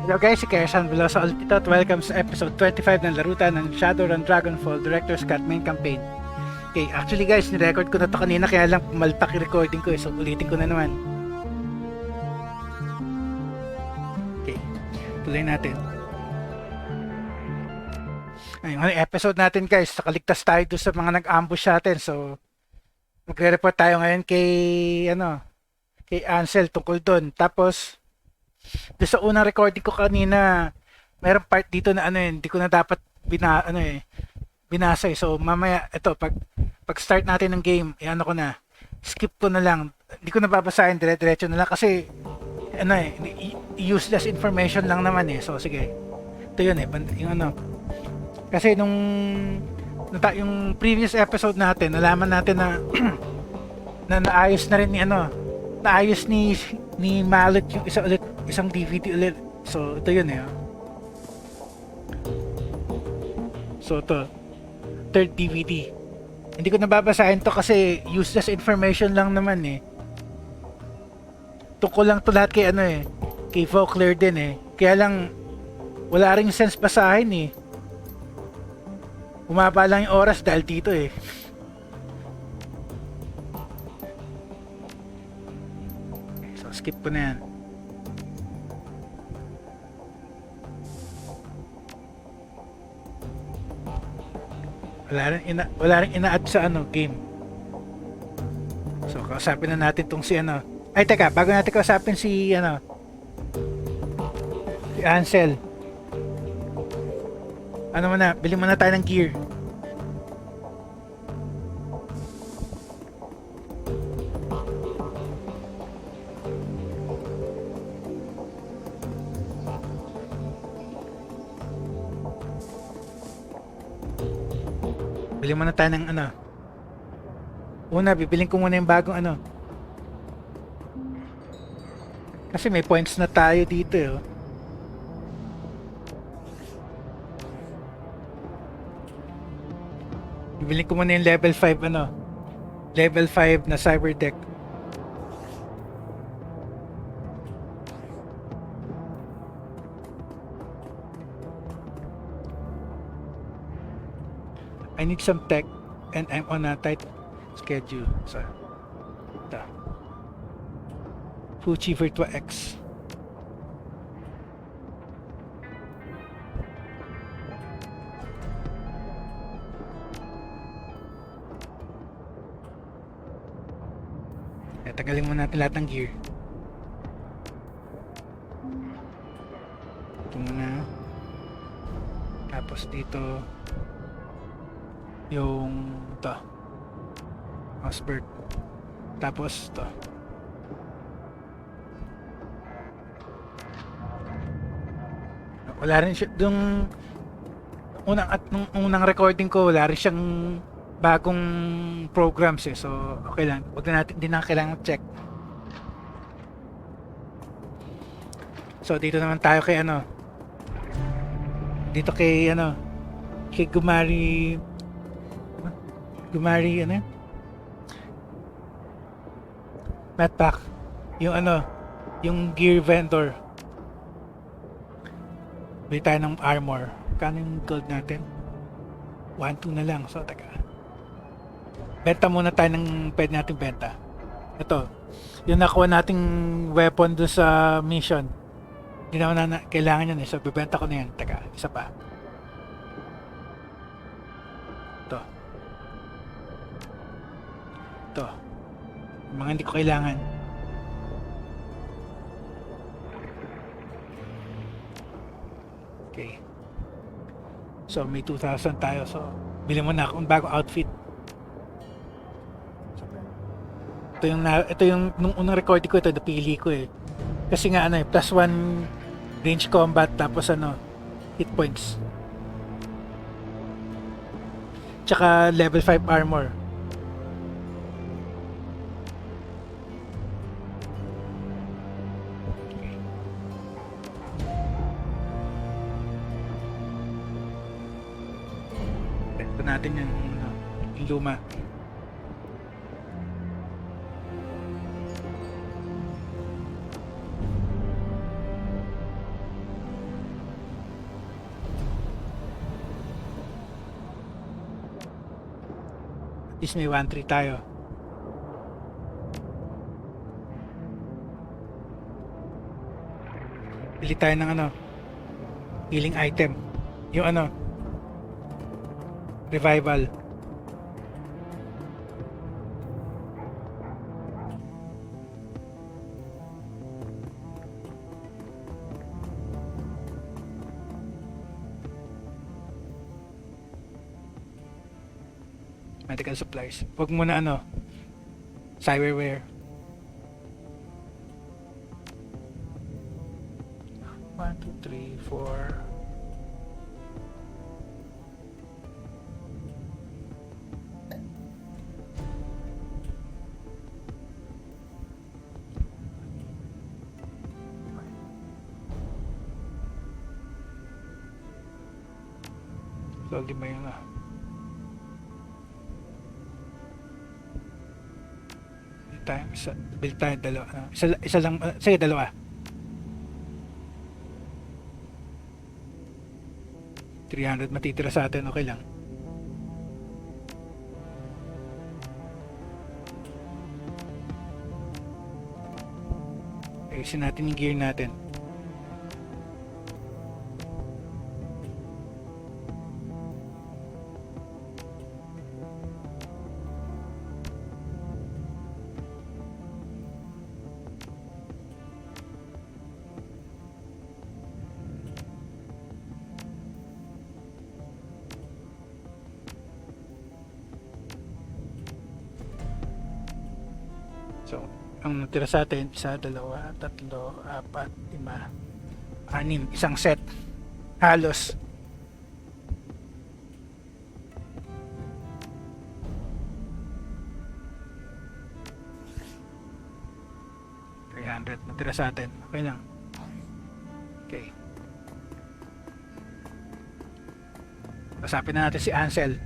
Hello guys, si Kesan Veloso ulit ito at welcome sa episode 25 ng larutan ng Shadowrun Dragonfall Director's Cut Main Campaign. Okay, actually guys, nirecord ko na to kanina kaya lang malpak yung recording ko so ulitin ko na naman. Okay, tuloy natin. Ayun, episode natin guys, nakaligtas tayo doon sa mga nag-ambush natin so magre-report tayo ngayon kay Ansel tungkol doon. Tapos doon sa unang recording ko kanina, mayroong part dito na hindi ko na dapat binasa eh. So mamaya ito pag start natin ng game, ko na. Skip ko na lang. Hindi ko na babasahin, dire-diretso na lang kasi useless information lang naman eh. So sige. Ito yun yung kasi yung previous episode natin, nalaman natin na na naayos na rin naayos ni Mallet yung isang DVD ulit. So ito yun eh. So ito, third DVD. Hindi ko nababasahin to kasi useless information lang naman eh. Tungkol lang to lahat kay kay Vauclair din eh. Kaya lang wala ring sense basahin eh. Umaba lang yung oras dahil dito eh. So skip ko na yan. Wala rin ina-add sa game. So kausapin na natin tong si Ay teka, bago natin kausapin si Ansel. Bili muna tayo ng gear. Bili muna tayo ng Una, bibiling ko muna yung bagong kasi may points na tayo dito eh. Bibiling ko muna yung level 5 level 5 na cyber deck. I need some tech and I'm on a tight schedule. So, ito. Fuji Virtua X. Tagalin mo natin lahat ng gear. Ito muna. Tapos dito yung ito Mousebird. Tapos ito wala rin siya nung unang recording ko, wala rin siyang bagong programs eh. So okay lang, wag na natin, hindi na kailangan check. So dito naman tayo kay dito kay kay Gumari Matpack, yung yung gear vendor. Bili tayo ng armor. Kano yung gold natin? 1-2 na lang. So taga benta muna tayo ng pwede natin benta. Ito yung nakuha nating weapon dun sa mission, hindi naman na kailangan yan eh. So bibenta ko na yan. Taga isa pa. Ito mga hindi ko kailangan. Okay, so may 2,000 tayo. So bili mo na akong bagong outfit. Ito yung nung unang record ko, ito napili ko eh kasi nga plus 1 range combat tapos hit points tsaka level 5 armor. Natin yung luma. least may 1-3 tayo. Bili tayo ng ano, healing item. Yung ano, revival. Medical supplies. Huwag muna ano, cyberware. 1, 2, 3, 4. So, 5 yun na. Build tayo dalawa. Isa lang, sige, dalawa. 300 matitira sa atin, okay lang. Ayusin natin yung gear natin. So, ang natira sa atin, 1, 2, 3, 4, 5, 6, isang set. Halos. $300 natira sa atin. Okay lang. Okay. Pasapin na natin si Ansel.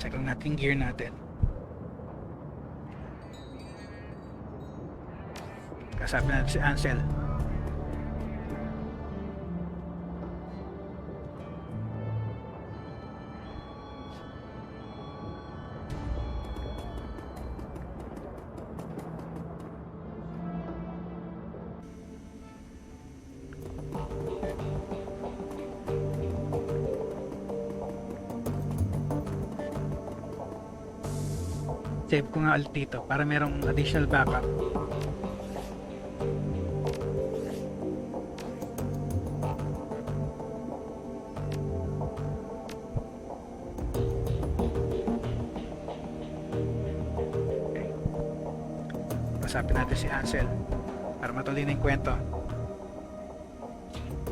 Check lang natin gear natin. Kasapin natin si Ansel. Save ko nga ulit dito para merong additional backup. Okay. Pasapin natin si Ansel para matuloy na yung kwento.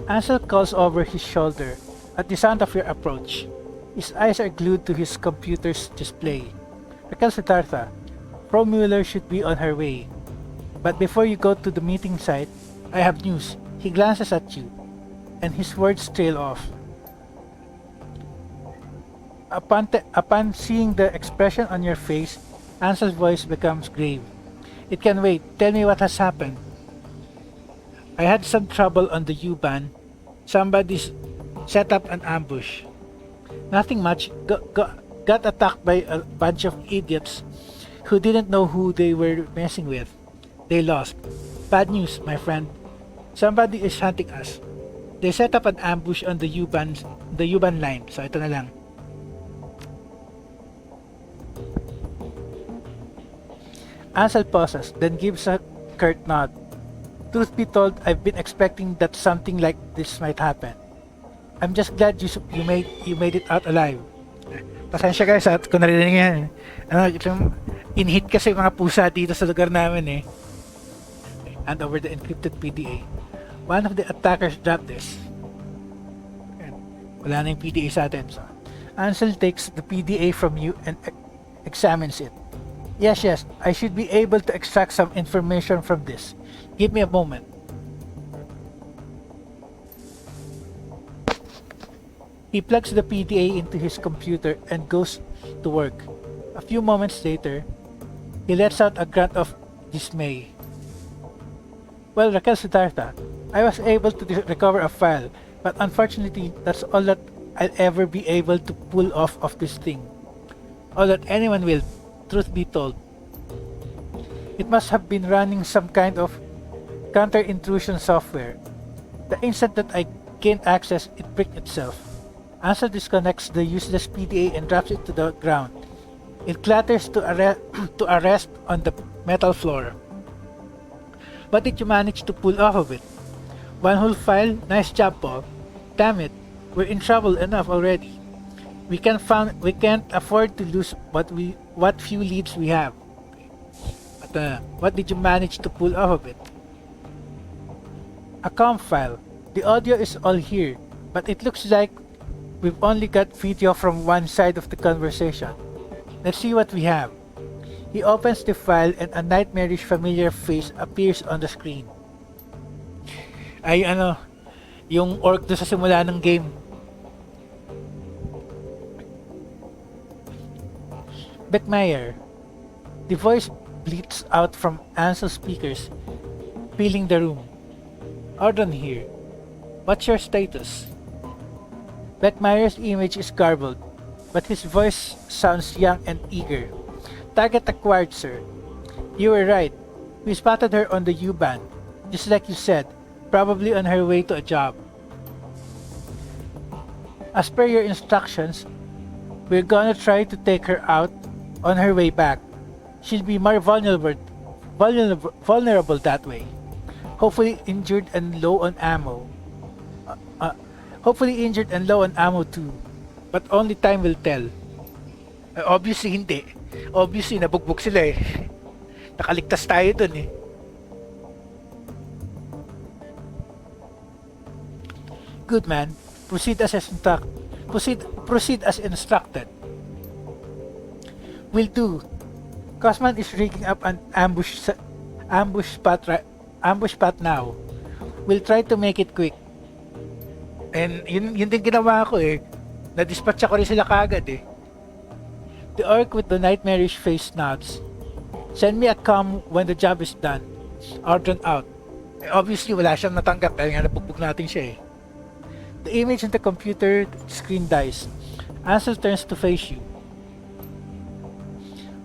Ansel calls over his shoulder at the sound of your approach. His eyes are glued to his computer's display. Raquel Siddhartha, Pro Mueller should be on her way. But before you go to the meeting site, I have news. He glances at you, and his words trail off. Upon seeing the expression on your face, Ansel's voice becomes grave. It can wait. Tell me what has happened. I had some trouble on the U-Bahn. Somebody's set up an ambush. Nothing much. Got attacked by a bunch of idiots who didn't know who they were messing with. They lost. Bad news, my friend. Somebody is hunting us. They set up an ambush on the U-Bahn line. So ito na lang. Ansel pauses, then gives a curt nod. Truth be told, I've been expecting that something like this might happen. I'm just glad you made it out alive. Pasensya guys at kung narinig yan. In-hit kasi mga pusa dito sa lugar namin eh. Hand over the encrypted PDA. One of the attackers dropped this. Wala na yung PDA sa atin. So, Ansel takes the PDA from you and examines it. Yes, I should be able to extract some information from this. Give me a moment. He plugs the PDA into his computer and goes to work. A few moments later, he lets out a grunt of dismay. Well, Raquel Siddhartha, I was able to recover a file, but unfortunately, that's all that I'll ever be able to pull off of this thing. All that anyone will, truth be told. It must have been running some kind of counter-intrusion software. The instant that I gained access, it bricked itself. Ansel disconnects the useless PDA and drops it to the ground. It clatters to a rest on the metal floor. What did you manage to pull off of it? One whole file? Nice job, Paul. Damn it, we're in trouble enough already. We can't afford to lose what few leads we have. But what did you manage to pull off of it? A com file. The audio is all here, but it looks like we've only got video from one side of the conversation. Let's see what we have. He opens the file and a nightmarish familiar face appears on the screen. Ay yung orc doon sa simula ng game. Beckmeyer. The voice bleats out from Ansel's speakers, filling the room. Ordon here. What's your status? Beckmeyer's image is garbled, but his voice sounds young and eager. Target acquired, sir. You were right. We spotted her on the U-Bahn, just like you said, probably on her way to a job. As per your instructions, we're gonna try to take her out on her way back. She'll be more vulnerable that way. Hopefully injured and low on ammo. Hopefully injured and low on ammo too. But only time will tell. Obviously hindi. Obviously nabugbog sila eh. Nakaligtas tayo dun eh. Good man. Proceed as instructed. Will do. Cosman is rigging up an ambush spot now. We'll try to make it quick. And yun din ginawa ko eh. Na-dispatch ako rin sila kagad eh. The orc with the nightmarish face nods. Send me a comm when the job is done. Ordon out. Obviously wala siyang natanggap dahil nga nabugbog natin siya eh. The image on the computer screen dies. Ansel turns to face you.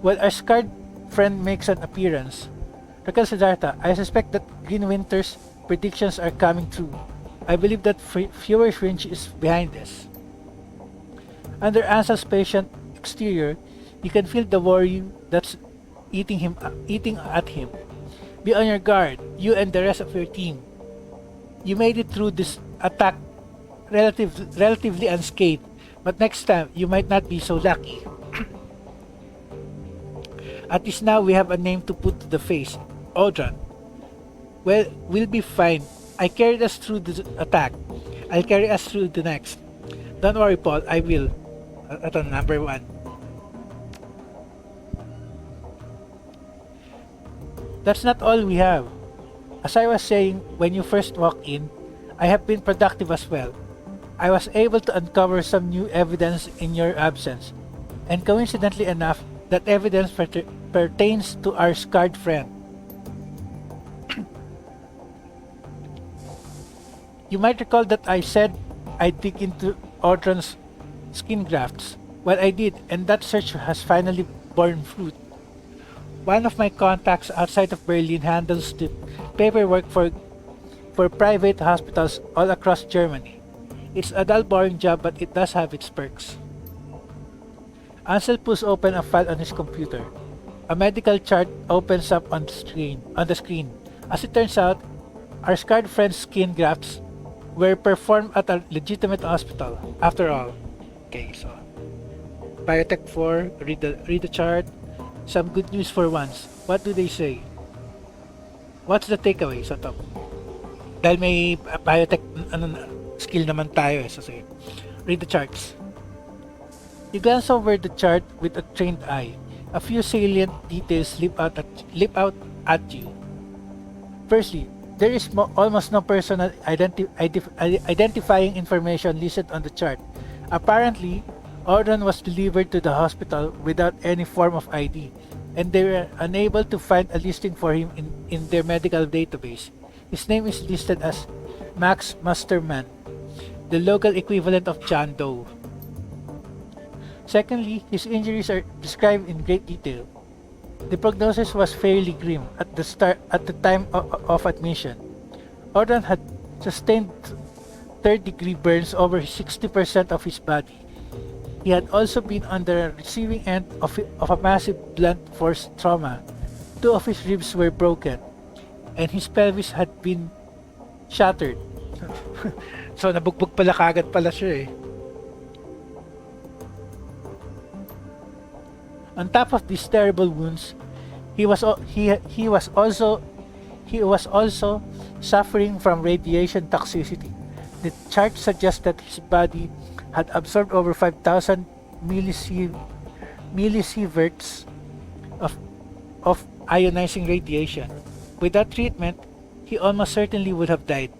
While our scarred friend makes an appearance, Raquel Siddhartha, I suspect that Green Winter's predictions are coming true. I believe that Fewer Fringe is behind this. Under Ansel's patient exterior, you can feel the worry that's eating at him. Be on your guard, you and the rest of your team. You made it through this attack relatively unscathed, but next time you might not be so lucky. At least now we have a name to put to the face. Odran. Well, we'll be fine. I carried us through the attack. I'll carry us through the next. Don't worry, Paul. I will. Ito, number 1. That's not all we have. As I was saying when you first walked in, I have been productive as well. I was able to uncover some new evidence in your absence, and coincidentally enough, that evidence pertains to our scarred friend. You might recall that I said I'd dig into Ordron's skin grafts. Well, I did, and that search has finally borne fruit. One of my contacts outside of Berlin handles the paperwork for private hospitals all across Germany. It's a dull, boring job, but it does have its perks. Ansel pulls open a file on his computer. A medical chart opens up on the screen. As it turns out, our scarred friend's skin grafts were performed at a legitimate hospital, after all. Okay, so Biotech 4, read the chart. Some good news for once. What do they say? What's the takeaway sa top? Dahil may biotech skill naman tayo eh. So sige, read the charts. You glance over the chart with a trained eye. A few salient details leap out at you. Firstly, there is almost no personal identifying information listed on the chart. Apparently, Ordon was delivered to the hospital without any form of ID, and they were unable to find a listing for him in their medical database. His name is listed as Max Musterman, the local equivalent of John Doe. Secondly, his injuries are described in great detail. The prognosis was fairly grim at the time of admission. Audran had sustained third-degree burns over 60% of his body. He had also been on the receiving end of a massive blunt force trauma. 2 of his ribs were broken, and his pelvis had been shattered. So nabugbog pala kagad pala siya eh. On top of these terrible wounds, he was also suffering from radiation toxicity. The chart suggests that his body had absorbed over 5,000 millisieverts of ionizing radiation. Without treatment, he almost certainly would have died.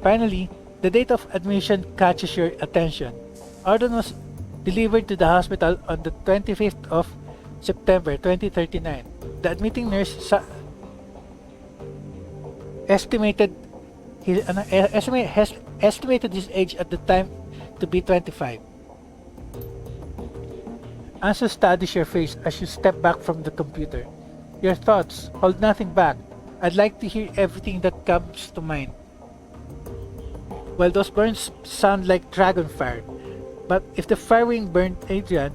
Finally, the date of admission catches your attention. Audran was delivered to the hospital on the 25th of September 2039. The admitting nurse estimated his age at the time to be 25. Ansel studies your face as you step back from the computer. Your thoughts, hold nothing back. I'd like to hear everything that comes to mind. Well, those burns sound like dragon fire. But if the firewing burned Audran,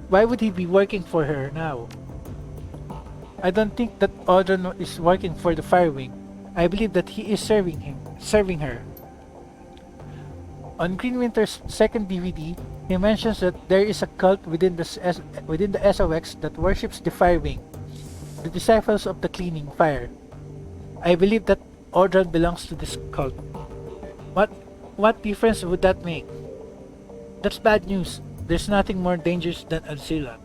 why would he be working for her now? I don't think that Audran is working for the firewing. I believe that he is serving her. On Greenwinter's second DVD, he mentions that there is a cult within the SOX that worships the firewing, the disciples of the cleaning fire. I believe that Audran belongs to this cult. What difference would that make? That's bad news. There's nothing more dangerous than Azila.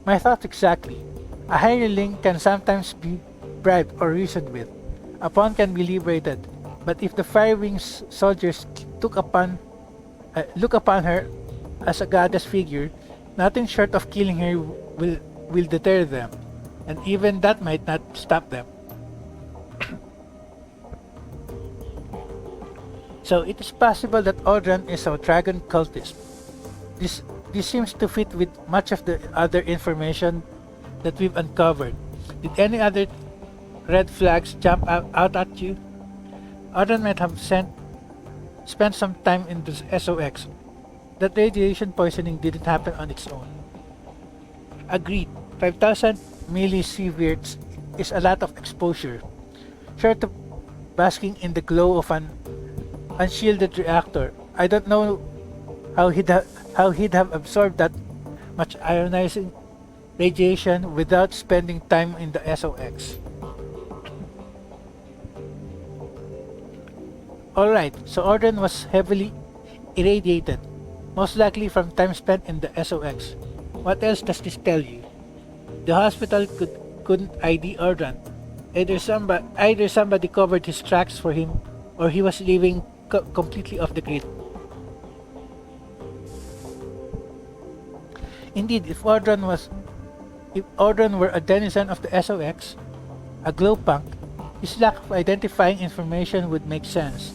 My thoughts exactly. A hireling can sometimes be bribed or reasoned with. A pawn can be liberated. But if the firewing's soldiers look upon her as a goddess figure, nothing short of killing her will deter them. And even that might not stop them. So it is possible that Audran is a dragon cultist. This seems to fit with much of the other information that we've uncovered. Did any other red flags jump out at you? Audran might have spent some time in the SOX. That radiation poisoning didn't happen on its own. Agreed, 5,000 millisieverts is a lot of exposure. Short of basking in the glow of an unshielded reactor, I don't know how he'd have absorbed that much ionizing radiation without spending time in the SOX. Alright, so Audran was heavily irradiated, most likely from time spent in the SOX. What else does this tell you? The hospital couldn't ID Audran. Either somebody covered his tracks for him, or he was living completely off the grid. Indeed, if Audran were a denizen of the SOX, a glowpunk, his lack of identifying information would make sense.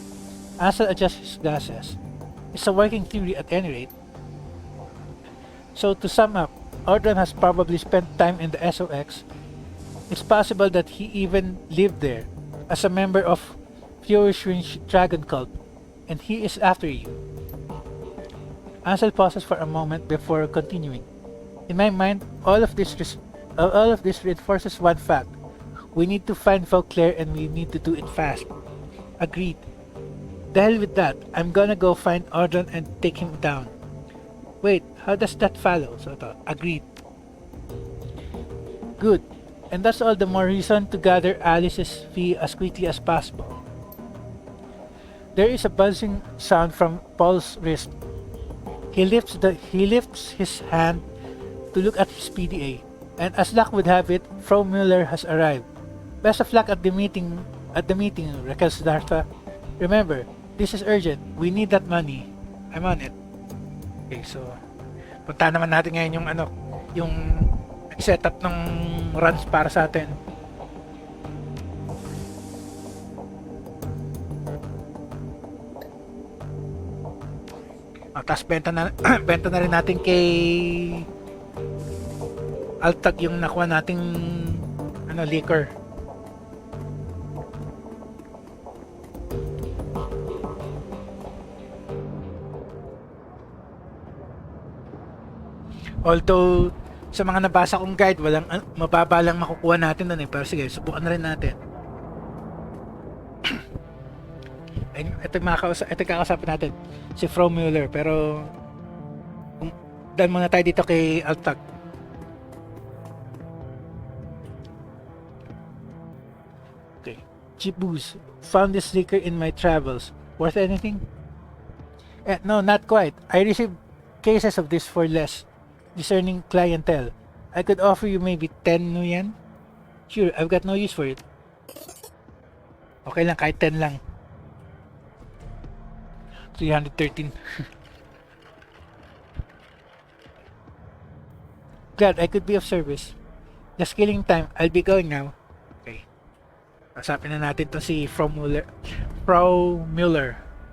Ansel adjusts his glasses. It's a working theory at any rate. So to sum up, Audran has probably spent time in the SOX. It's possible that he even lived there as a member of Fiorushwin's dragon cult, and he is after you. Ansel pauses for a moment before continuing. In my mind, all of this reinforces one fact. We need to find Vauclair and we need to do it fast. Agreed. The hell with that. I'm gonna go find Audran and take him down. Wait, how does that follow? Agreed. Good. And that's all the more reason to gather Alice's fee as quickly as possible. There is a buzzing sound from Paul's wrist. He lifts his hand to look at his PDA, and as luck would have it, Frau Müller has arrived. Best of luck at the meeting, Raquel Siddhartha. Remember, this is urgent. We need that money. I'm on it. Okay, so punta naman natin ngayon yung setup ng runs para sa atin. Tapos benta na benta na rin natin kay Altag yung nakuha nating liquor. Although sa mga nabasa kong guide, walang mababa lang makukuha natin doon pero sige, subukan na rin natin. Ito kakausapin natin si Frau Müller, pero dahil muna tayo dito kay Altag. Okay. Chibus, found this liquor in my travels. Worth anything? No, not quite. I received cases of this for less discerning clientele. I could offer you maybe 10 new yen. Sure, I've got no use for it. Okay lang, kahit 10 lang. 313. Glad I could be of service. Just killing time. I'll be going now. Okay. Kasapin na natin to si Frau Müller.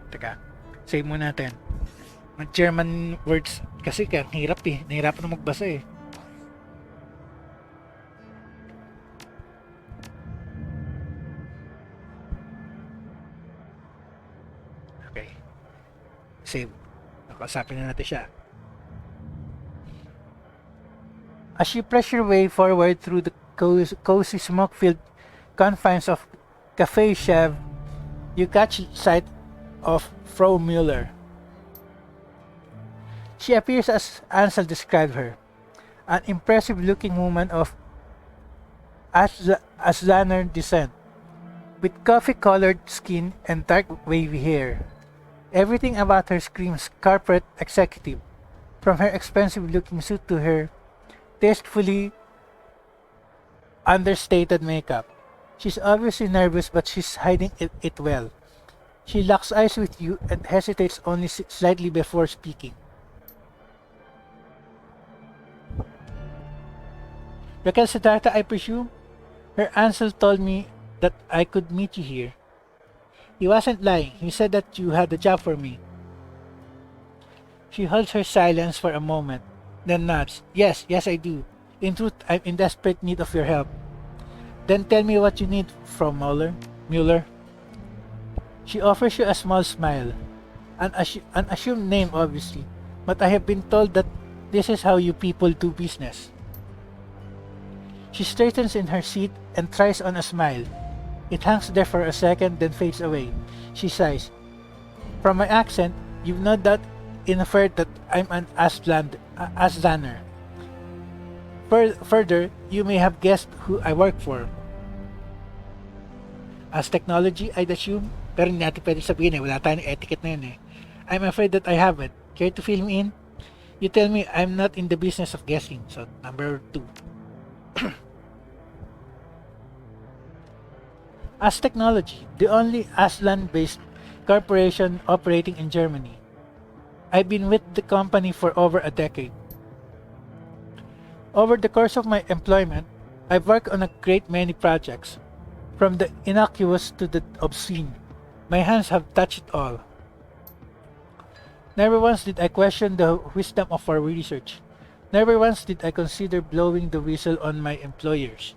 Teka. Save mo natin. Mga German words. Kasi kaya hirap nahirapan na magbasa eh. Okay. Save. Nakasapin na natin siya. As you press your way forward through the cozy smoke-filled confines of Café Chev, you catch sight of Frau Müller. She appears as Ansel described her, an impressive-looking woman of Aslaner descent, with coffee-colored skin and dark wavy hair. Everything about her screams corporate executive, from her expensive-looking suit to her tastefully understated makeup. She's obviously nervous, but she's hiding it well. She locks eyes with you and hesitates only slightly before speaking. Raquel Siddhartha, I presume? Her Ansel told me that I could meet you here. He wasn't lying. He said that you had a job for me. She holds her silence for a moment, then nods. Yes, I do. In truth, I'm in desperate need of your help. Then tell me what you need from Müller. She offers you a small smile. An assumed name, obviously, but I have been told that this is how you people do business. She straightens in her seat and tries on a smile. It hangs there for a second, then fades away. She sighs. From my accent, you've no doubt inferred that I'm an Aslaner. Further, you may have guessed who I work for. As technology, I'd assume, pero hindi natin pwede sabihin wala tayong etiquette na yun I'm afraid that I haven't. Care to fill me in? You tell me I'm not in the business of guessing, so number 2. As technology, the only Aslan-based corporation operating in Germany. I've been with the company for over a decade. Over the course of my employment, I've worked on a great many projects, from the innocuous to the obscene. My hands have touched it all. Never once did I question the wisdom of our research. Never once did I consider blowing the whistle on my employers.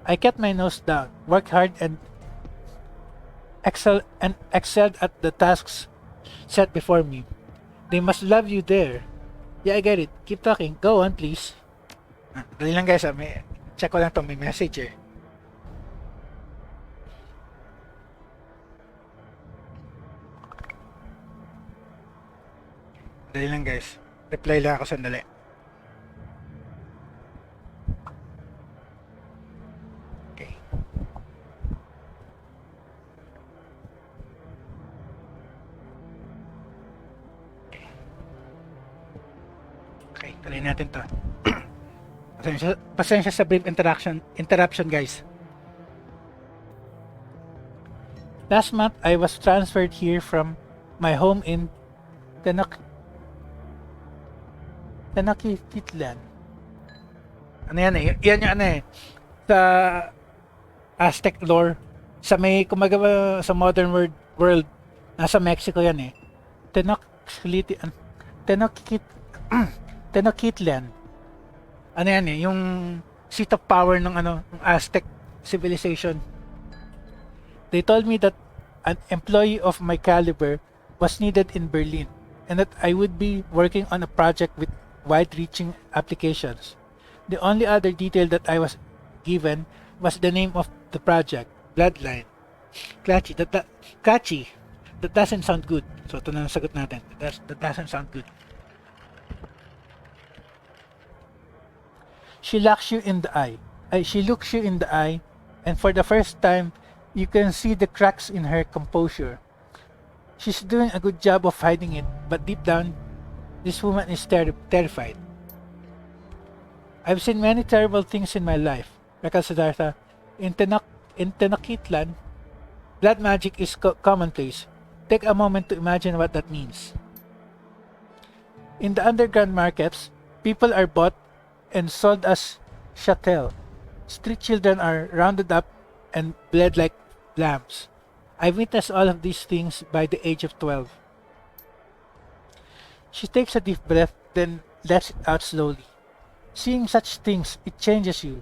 I kept my nose down, worked hard, and excelled at the tasks set before me. They must love you there. Yeah, I get it. Keep talking. Go on, please. Dali lang guys, check ko lang to, may message Dali lang guys. Reply lang ako sandali. Okay. Okay, tuloy natin to. Pasensya sa brief interruption guys. Last month, I was transferred here from my home in Tenochtitlan. Ano yan eh? Yan yung ano eh. Sa Aztec lore, sa may kumagawa sa modern world, nasa Mexico yan eh. Tenochtitlan, Tenochtitlan, Tenochtitlan. Ano yan eh, yung seat of power ng ano, ng Aztec civilization. They told me that an employee of my caliber was needed in Berlin and that I would be working on a project with wide-reaching applications. The only other detail that I was given was the name of the project, Bloodline. Catchy. That doesn't sound good. So ito na ang sagot natin. That doesn't sound good. She looks you in the eye. She looks you in the eye, and for the first time, you can see the cracks in her composure. She's doing a good job of hiding it, but deep down, this woman is terrified. I've seen many terrible things in my life. Rekal Siddhartha, in Tenochtitlan, blood magic is commonplace. Take a moment to imagine what that means. In the underground markets, people are bought and sold as chattel. Street children are rounded up and bled like lambs. I witnessed all of these things by the age of 12. She takes a deep breath, then lets it out slowly. Seeing such things, it changes you,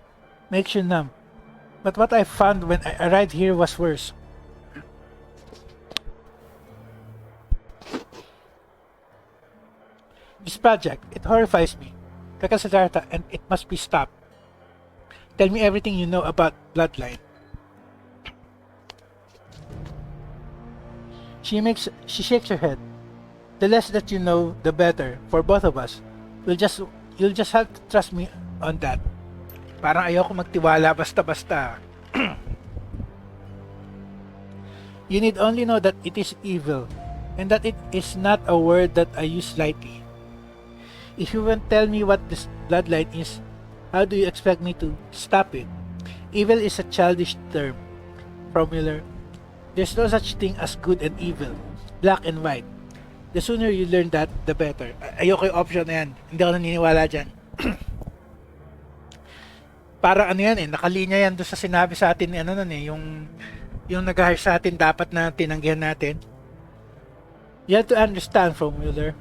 makes you numb. But what I found when I arrived here was worse. This project, it horrifies me, Rekal Siddhartha, and it must be stopped. Tell me everything you know about Bloodline. She shakes her head. The less that you know, the better for both of us. You'll just have to trust me on that. Parang ayoko magtiwala basta-basta. You need only know that it is evil, and that it is not a word that I use lightly. If you won't tell me what this bloodline is, how do you expect me to stop it? Evil is a childish term. From Miller, there's no such thing as good and evil, black and white. The sooner you learn that, the better. Ayoko yung option na yan. Hindi ako naniniwala dyan. Para ano yan eh, nakalinya yan doon sa sinabi sa atin ni ano nun eh, yung nag-hire sa atin dapat na tinanggihan natin. You have to understand, from Miller,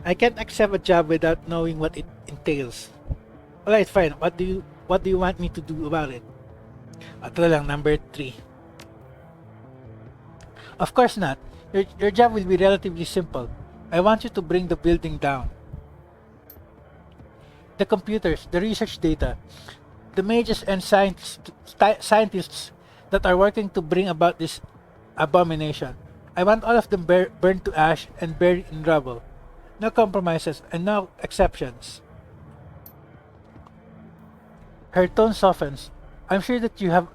I can't accept a job without knowing what it entails. Alright, fine. What do you want me to do about it? Ito lang, number 3. Of course not. Your job will be relatively simple. I want you to bring the building down. The computers, the research data, the mages and scientists that are working to bring about this abomination. I want all of them burned to ash and buried in rubble. No compromises and no exceptions. Her tone softens. I'm sure that you have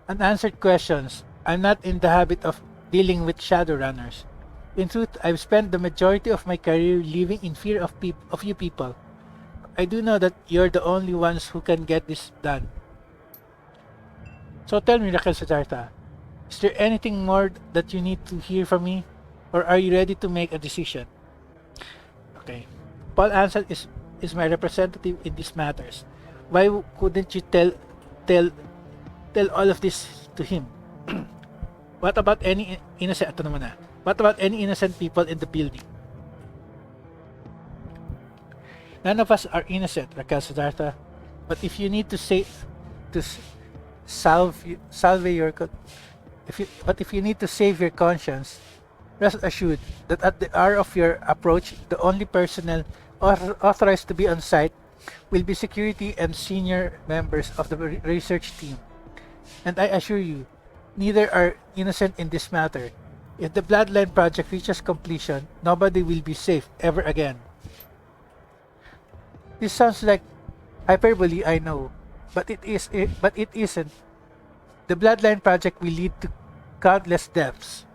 unanswered questions. I'm not in the habit of dealing with Shadowrunners. In truth, I've spent the majority of my career living in fear of you people. I do know that you're the only ones who can get this done. So tell me, Rekal Siddhartha, is there anything more that you need to hear from me? Or are you ready to make a decision? Okay. Paul Ansel is my representative in these matters. Why couldn't you tell all of this to him? What about any innocent What about any innocent people in the building? None of us are innocent, Rekal Siddhartha. But if you need to if you need to save your conscience, rest assured that at the hour of your approach, the only personnel authorized to be on site will be security and senior members of the research team. And I assure you, neither are innocent in this matter. If the Bloodline project reaches completion, nobody will be safe ever again. This sounds like hyperbole, I know, but it isn't. The Bloodline project will lead to countless deaths.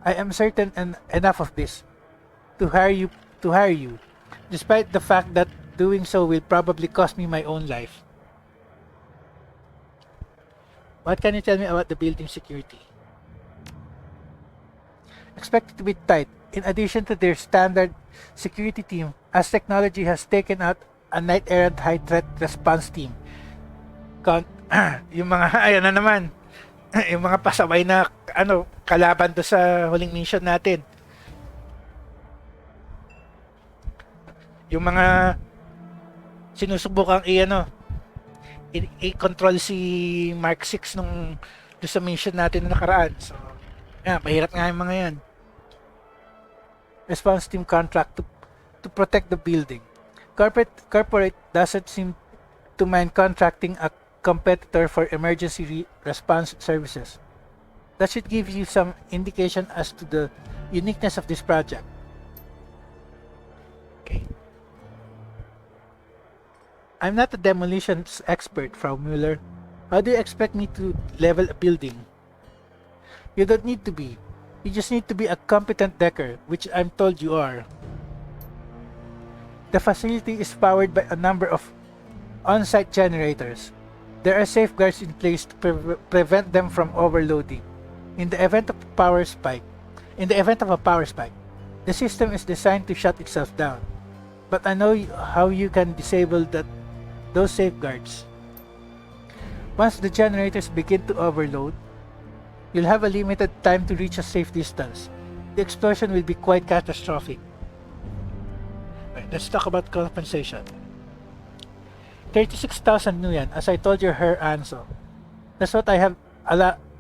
I am certain enough of this to hire you, despite the fact that doing so will probably cost me my own life. What can you tell me about the building security? Expect it to be tight. In addition to their standard security team, as technology has taken out a night-errant high-threat response team. Yung mga, ayan na naman, yung mga pasaway na, kalaban do sa huling mission natin. Yung mga sinusubukang i-control si Mark 6 nung do sa mission natin na nakaraan. So, mahirap nga yung mga yan. Response team contract to protect the building. Corporate doesn't seem to mind contracting a competitor for emergency response services. That should give you some indication as to the uniqueness of this project. Okay. I'm not a demolition expert, Frau Müller. How do you expect me to level a building? You don't need to be. You just need to be a competent decker, which I'm told you are. The facility is powered by a number of on-site generators. There are safeguards in place to prevent them from overloading. In the event of a power spike, the system is designed to shut itself down. But I know how you can disable those safeguards. Once the generators begin to overload, you'll have a limited time to reach a safe distance. The explosion will be quite catastrophic. Right, let's talk about compensation. 36,000 nuyen, as I told you, Herr Anso. That's what I have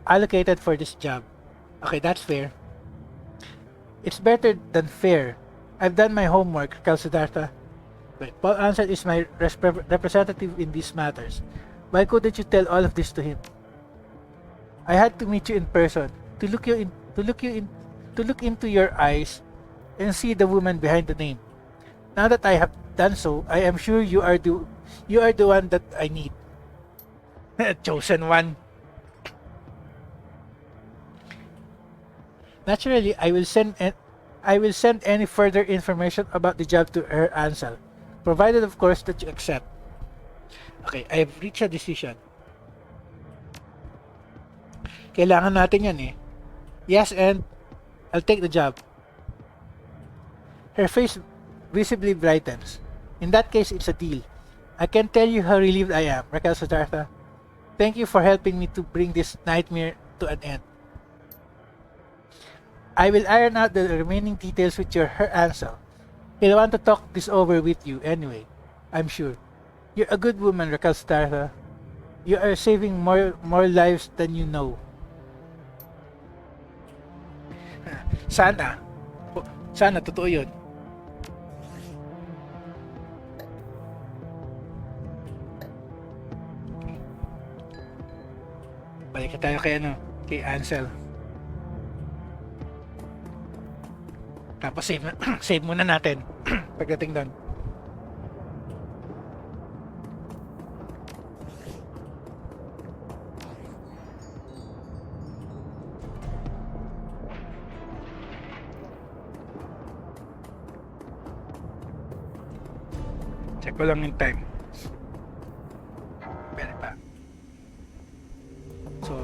allocated for this job. Okay, that's fair. It's better than fair. I've done my homework, Kalsudarta. Wait, Paul Ansel is my representative in these matters. Why couldn't you tell all of this to him? I had to meet you in person to look into your eyes and see the woman behind the name. Now that I have done so, I am sure you are the one that I need. Chosen one. Naturally, I will send any further information about the job to Herr Ansel, provided of course that you accept. Okay, I have reached a decision. Kailangan natin yan eh. Yes, and I'll take the job. Her face visibly brightens. In that case, it's a deal. I can tell you how relieved I am, Raquel Sudarta. Thank you for helping me to bring this nightmare to an end. I will iron out the remaining details with your Herr Ansel. He'll want to talk this over with you anyway, I'm sure. You're a good woman, Raquel Sudarta. You are saving more lives than you know. Sana totoo yun. Balik tayo kay Ansel. Tapos save muna natin pagdating doon. Check ko lang yung time. Pwede pa. So,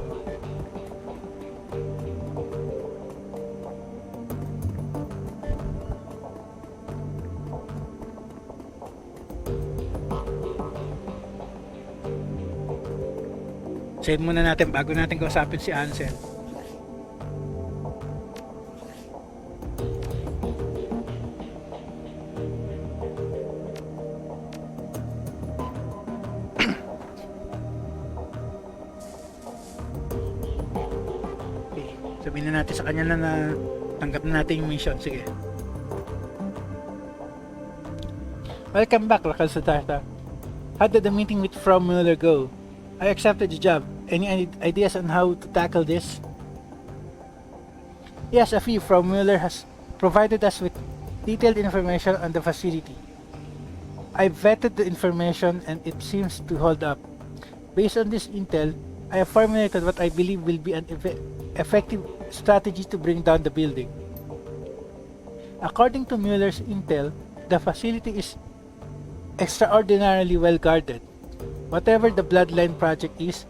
save muna natin bago natin kausapin si Ansel. Sabihin na natin sa kanya na tanggap na natin yung mission. Sige. Welcome back, Raquel Sudarta. How did the meeting with Frau Müller go? I accepted the job. Any ideas on how to tackle this? Yes, a few. Frau Müller has provided us with detailed information on the facility. I vetted the information and it seems to hold up. Based on this intel, I have formulated what I believe will be an effective strategy to bring down the building. According to Müller's intel, the facility is extraordinarily well guarded. Whatever the Bloodline project is,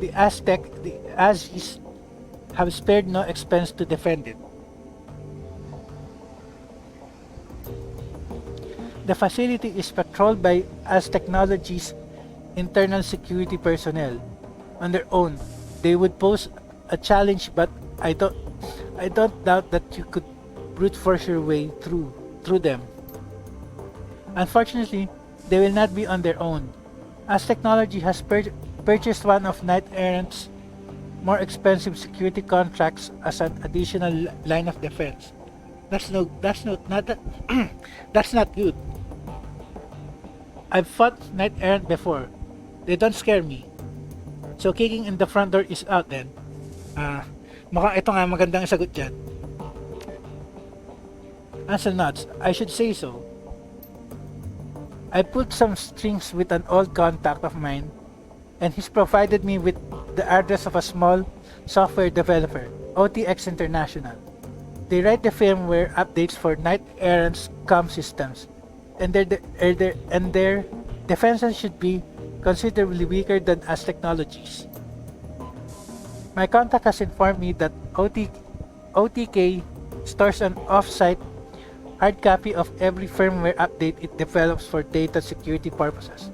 the Azis have spared no expense to defend it. The facility is patrolled by as Technology's internal security personnel. On their own, they would pose a challenge, but I don't doubt that you could brute force your way through them. Unfortunately, they will not be on their own, as Technology has purchased one of Knight Errant's more expensive security contracts as an additional line of defense. That's not that's not good. I've fought Knight Errant before. They don't scare me. So kicking in the front door is out then. Mukhang ito nga magandang sagot dyan. Ansel nods. I should say so. I pulled some strings with an old contact of mine, and he's provided me with the address of a small software developer, OTX International. They write the firmware updates for Knight Errant's comm systems, and their defenses should be considerably weaker than as Technologies. My contact has informed me that OTK stores an off-site hard copy of every firmware update it develops for data security purposes.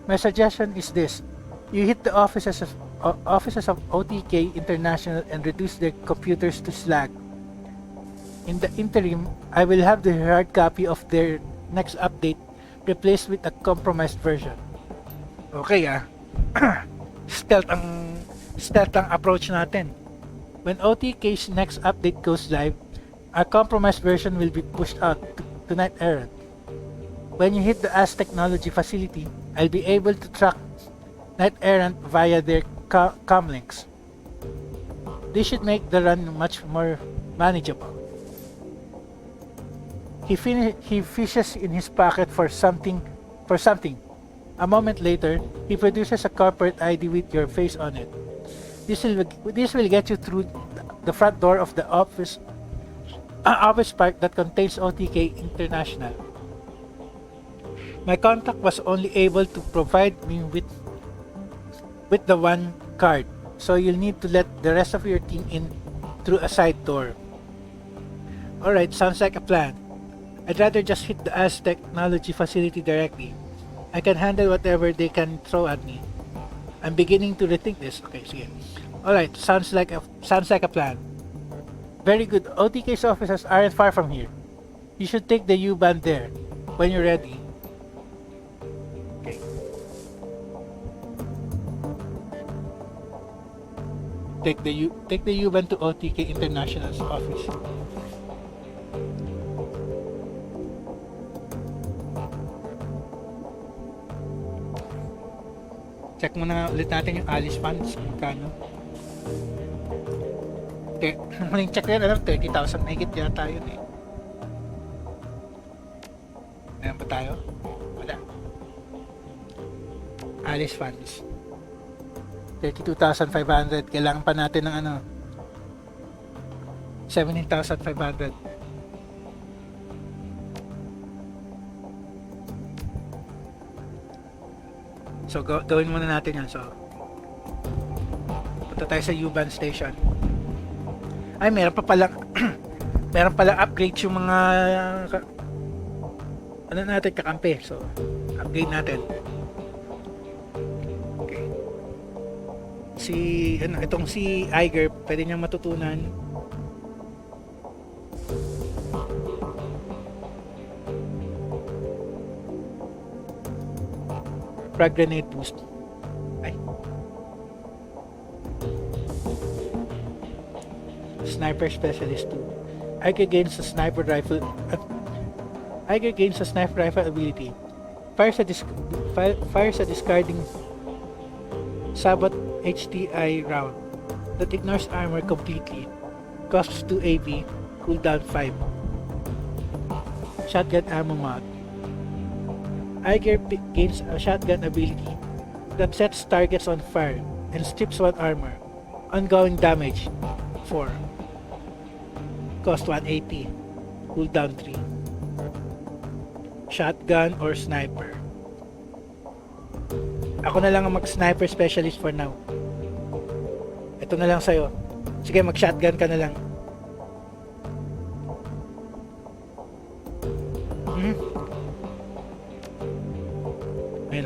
My suggestion is this: you hit the offices of OTK International and reduce their computers to slag. In the interim, I will have the hard copy of their next update replaced with a compromised version. Okay stealth ang approach natin. When OTK's next update goes live, a compromised version will be pushed out to Knight Errant. When you hit the AS Technology facility, I'll be able to track Knight Errant via their comlinks. This should make the run much more manageable. He fishes in his pocket for something. A moment later, he produces a corporate ID with your face on it. This will get you through the front door of the office park that contains OTK International. My contact was only able to provide me with the one card, so you'll need to let the rest of your team in through a side door. Alright, sounds like a plan. I'd rather just hit the AS Technology facility directly. I can handle whatever they can throw at me. I'm beginning to rethink this. Okay, sige. Alright, sounds like a plan. Very good. OTK's offices aren't far from here. You should take the U-Bahn there when you're ready. Okay. Take the U-Bahn to OTK International's office. Check muna ulit natin yung Alice funds. Magkano? Okay, muling check yan, 30,000 na higit yata yun eh. Ayan ba tayo? Wala. Alice funds 32,500. Kailangan pa natin ng 17,500. So gawin muna natin yan. So punta tayo sa U-Bahn station. Ay, meron pa palang meron palang upgrades yung mga natin kakampi. So upgrade natin. Okay. Itong si Iger, pwede niyang matutunan. Frag grenade boost. Ay. Sniper specialist 2. Iger gains a sniper rifle ability. Fires a discarding Sabotage HTI round that ignores armor completely. Costs 2 AP. Cooldown 5. Shotgun ammo mod. Iger gains a shotgun ability that sets targets on fire and strips one armor. Ongoing damage 4. Cost 1 AP. Cooldown 3. Shotgun or sniper. Ako na lang ang mag-sniper specialist for now. Ito na lang sa'yo. Sige, mag-shotgun ka na lang.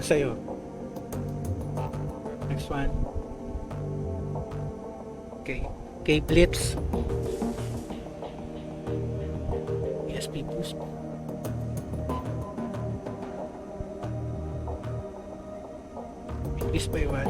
sa'yo. Next one. Okay. Okay, Blitz. ESP boost. Increase by 1.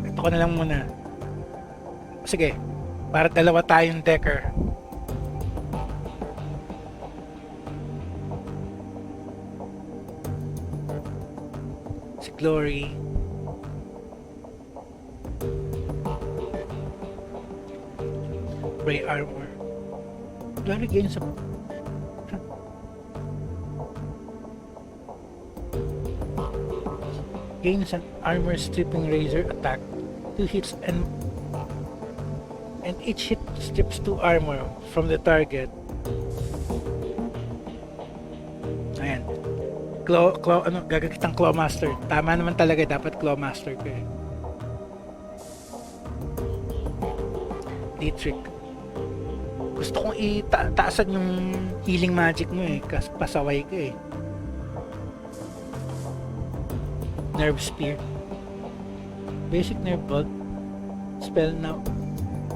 Ito ko na lang muna. Sige. Para dalawa tayong decker. Si Glory. Gray armor. Glory gains a... gains an armor stripping razor attack. 2 hits and each hit strips 2 armor from the target. Ayan. Gagagit ang Clawmaster. Tama naman talaga, dapat Clawmaster ko eh. D-trick. Gusto kong itaasan yung healing magic mo eh, kasi pasaway ka eh. Nerve Spear. Basic Nerve Bolt. Spell now.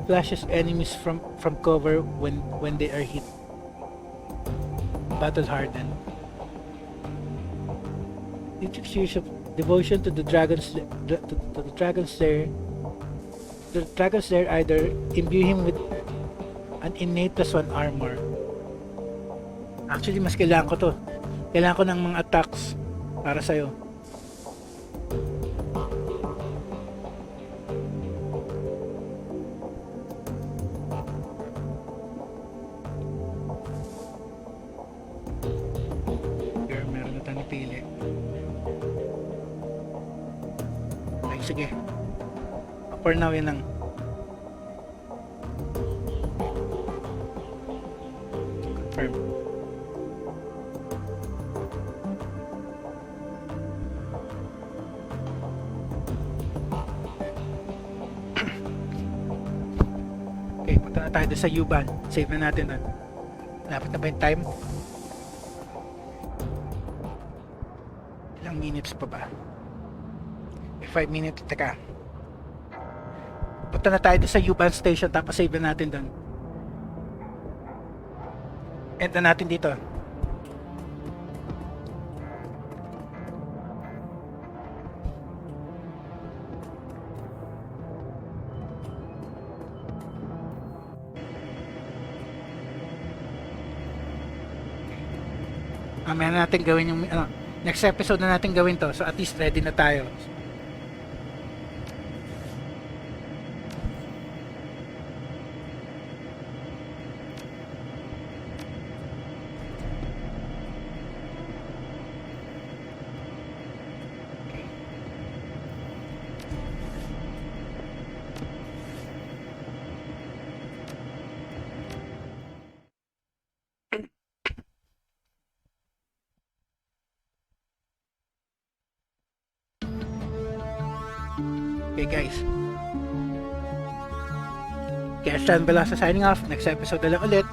Flashes enemies from cover when they are hit. Battle Hardened. Dietrich's use of devotion to the dragon's lair. The dragon's lair either imbue him with an innate +1 armor. Actually, mas kailangan ko to. Kailangan ko ng mga attacks para sa'yo. Sige. For now, yun lang. Confirm. Okay, punta na tayo doon sa U-Bahn. Save na natin doon. Lapit na ba yung time? Ilang minutes pa ba? 5 minutes, teka. Punta na tayo sa U-Bahn station, tapos save na natin doon. End na natin dito. Mamaya na natin gawin yung next episode na natin gawin to, so at least ready na tayo. Okay guys, kaya Stan Balasa signing off. Next episode na lang ulit.